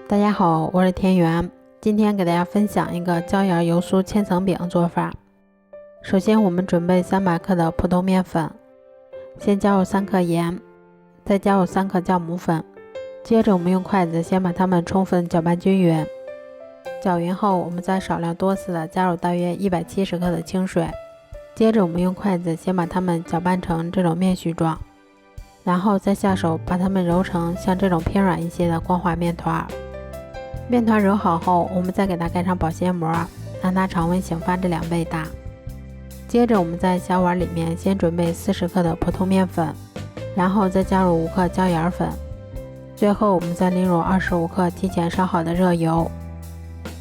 大家好，我是田园，今天给大家分享一个椒盐油酥千层饼做法。首先我们准备300克的普通面粉，先加入3克盐，再加入3克酵母粉，接着我们用筷子先把它们充分搅拌均匀。搅匀后，我们再少量多次的加入大约170克的清水，接着我们用筷子先把它们搅拌成这种面絮状，然后再下手把它们揉成像这种偏软一些的光滑面团。面团揉好后，我们再给它盖上保鲜膜，让它常温醒发至2倍大。接着我们在小碗里面先准备40克的普通面粉，然后再加入5克椒盐粉，最后我们再淋入25克提前烧好的热油。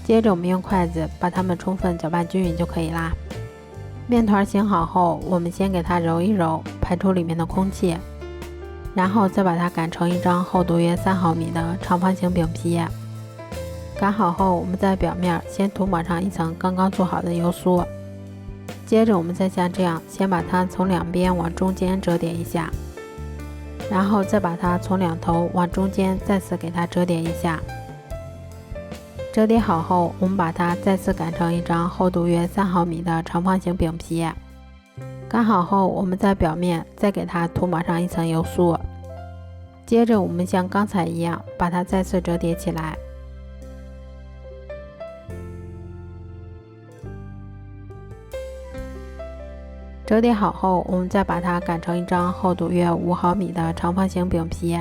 接着我们用筷子把它们充分搅拌均匀就可以啦。面团醒好后，我们先给它揉一揉，排出里面的空气，然后再把它擀成一张厚度约3毫米的长方形饼皮。擀好后，我们在表面先涂抹上一层刚刚做好的油酥，接着我们再像这样先把它从两边往中间折叠一下，然后再把它从两头往中间再次给它折叠一下。折叠好后，我们把它再次擀成一张厚度约3毫米的长方形饼皮。擀好后，我们在表面再给它涂抹上一层油酥，接着我们像刚才一样把它再次折叠起来。折叠好后，我们再把它擀成一张厚度约5毫米的长方形饼皮。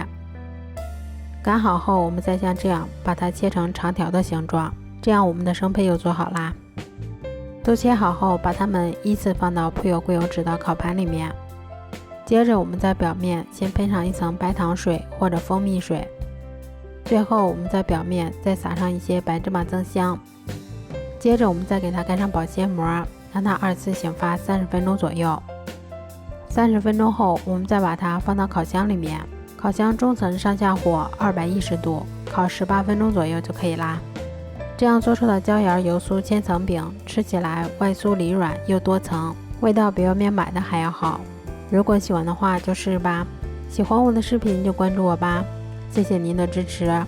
擀好后，我们再像这样把它切成长条的形状，这样我们的生胚就做好啦。都切好后，把它们依次放到铺有贵油纸的烤盘里面。接着我们在表面先喷上一层白糖水或者蜂蜜水，最后我们在表面再撒上一些白芝麻增香。接着我们再给它盖上保鲜膜，让它2次醒发30分钟左右。30分钟后，我们再把它放到烤箱里面，烤箱中层上下火210度，烤18分钟左右就可以啦。这样做出的椒盐油酥千层饼，吃起来外酥里软又多层，味道比外面买的还要好。如果喜欢的话就试试吧。喜欢我的视频就关注我吧，谢谢您的支持。